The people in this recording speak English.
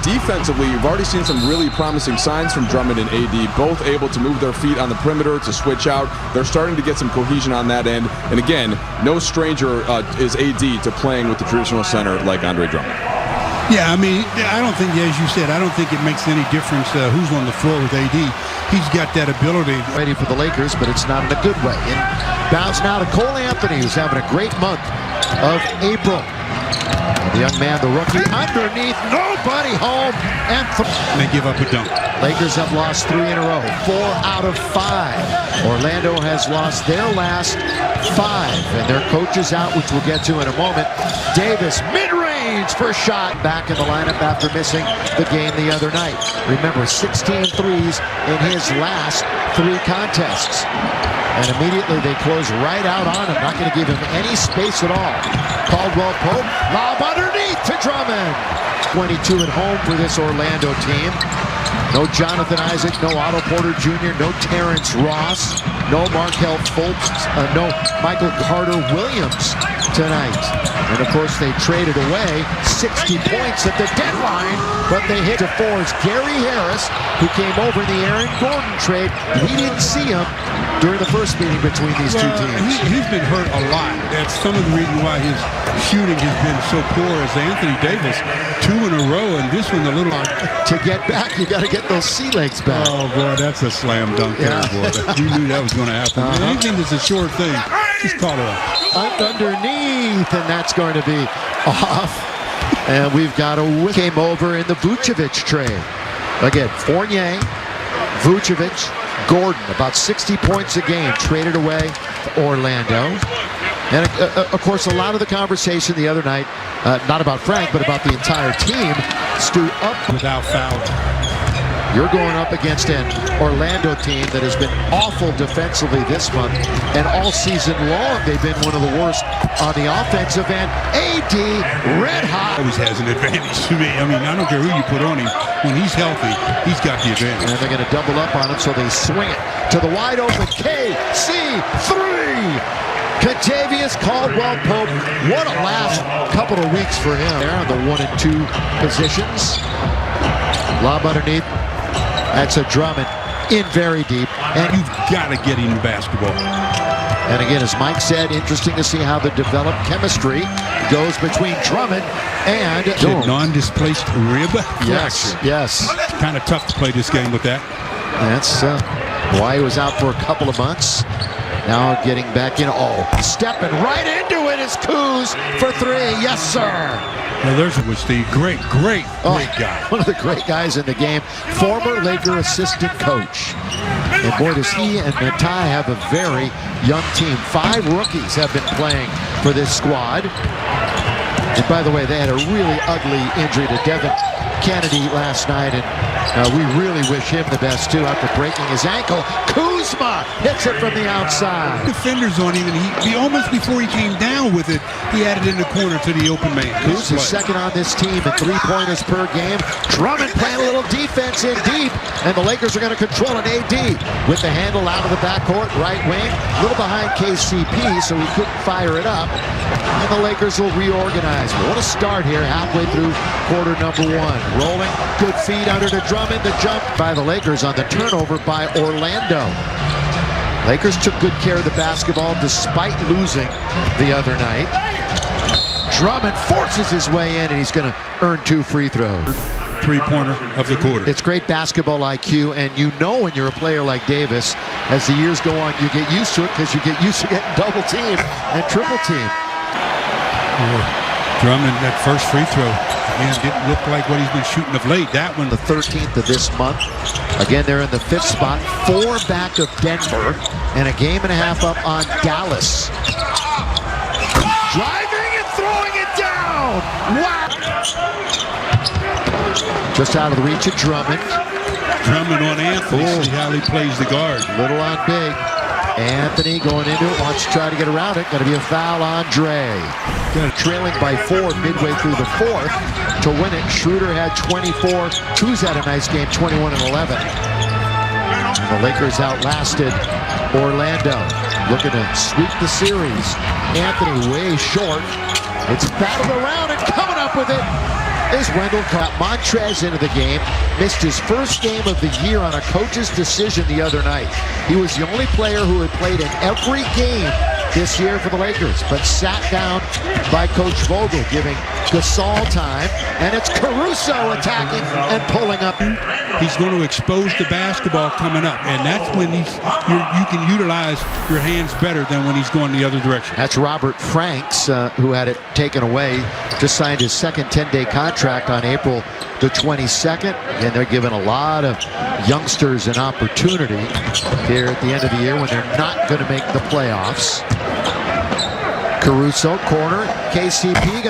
defensively, you've already seen some really promising signs from Drummond and AD, both able to move their feet on the perimeter, to switch out. They're starting to get some cohesion on that end. And again, no stranger is AD to playing with the traditional center like Andre Drummond. Yeah, I mean, I don't think, as you said, I don't think it makes any difference who's on the floor with AD. He's got that ability. Ready for the Lakers, but it's not in a good way. Inbounds now to Cole Anthony, who's having a great month of April. The young man, the rookie, underneath, nobody home, and they give up a dunk. Lakers have lost 3 in a row, 4 out of 5. Orlando has lost their last 5, and their coach is out, which we'll get to in a moment. Davis, mid-range for a shot, back in the lineup after missing the game the other night. Remember, 16 threes in his last 3 contests. And immediately they close right out on him, not going to give him any space at all. Caldwell Pope, lob underneath to Drummond. 22 at home for this Orlando team. No Jonathan Isaac, no Otto Porter Jr., no Terrence Ross, no Markelle Fultz, no Michael Carter Williams tonight. And of course they traded away 60 points at the deadline, but they hit to 4's Gary Harris, who came over in the Aaron Gordon trade. We didn't see him during the first meeting between these two teams. He's been hurt a lot. That's some of the reason why his shooting has been so poor as Anthony Davis. 2 in a row, and this one a little... To get back, you got to get those sea legs back. Oh, boy, that's a slam dunk there, boy. You knew that was going to happen. Anything that's a short thing, just call it off. Underneath, and that's going to be off. And we've got a came over in the Vucevic trade. Again, Fournier, Vucevic, Gordon, about 60 points a game, traded away to Orlando. And, of course, a lot of the conversation the other night, not about Frank, but about the entire team, stood up. Without fouling. You're going up against an Orlando team that has been awful defensively this month, and all season long they've been one of the worst on the offensive end. AD, red hot. Always has an advantage to me. I mean, I don't care who you put on him. When he's healthy, he's got the advantage. And they're going to double up on him, so they swing it to the wide open KC3. Kentavious Caldwell-Pope, what a last couple of weeks for him. There on the 1 and 2 positions. Lob underneath. That's a Drummond in very deep. And you've got to get him basketball. And again, as Mike said, interesting to see how the developed chemistry goes between Drummond and non-displaced rib. Yes, yes. Kind of tough to play this game with that. That's why he was out for a couple of months. Now getting back in. Oh, stepping right into it is Kuz for 3. Yes, sir. Now there's Steve. Great guy. One of the great guys in the game. Former Laker assistant coach. And boy, does he and Natai have a very young team. 5 rookies have been playing for this squad. And by the way, they had a really ugly injury to Devin Kennedy last night, and we really wish him the best too after breaking his ankle. Kuzma hits it from the outside. Defenders on him, and he almost before he came down with it, he had it in the corner to the open man. Kuz is second on this team in 3-pointers per game. Drummond playing a little defense in deep, and the Lakers are going to control an AD with the handle out of the backcourt, right wing, a little behind KCP, so he couldn't fire it up. And the Lakers will reorganize. What a start here, halfway through quarter number 1. Rolling, good feed under to Drummond. The jump by the Lakers on the turnover by Orlando. Lakers took good care of the basketball despite losing the other night. Drummond forces his way in, and he's going to earn 2 free throws. 3-pointer of the quarter. It's great basketball IQ, and you know when you're a player like Davis, as the years go on, you get used to it because you get used to getting double teamed and triple teamed. Drummond, that first free throw, again, didn't look like what he's been shooting of late. That one, the 13th of this month. Again, they're in the 5th spot, 4 back of Denver, and a game and a half up on Dallas. Driving and throwing it down. Wow. Just out of the reach of Drummond. Drummond on Anthony. See how he plays the guard. Little on big. Anthony going into it, wants to try to get around it. Going to be a foul on Dre. Trailing by 4 midway through the 4th to win it. Schroeder had 24. Kuz had a nice game, 21 and 11. And the Lakers outlasted Orlando, looking to sweep the series. Anthony way short. It's battled around and coming up with it. Is Wendell caught Montrez into the game, missed his first game of the year on a coach's decision the other night. He was the only player who had played in every game this year for the Lakers, but sat down by Coach Vogel, giving Gasol time, and it's Caruso attacking and pulling up. He's going to expose the basketball coming up, and that's when you can utilize your hands better than when he's going the other direction. That's Robert Franks, who had it taken away, just signed his second 10-day contract on April the 22nd, and they're giving a lot of youngsters an opportunity here at the end of the year when they're not going to make the playoffs. Caruso, corner, KCP.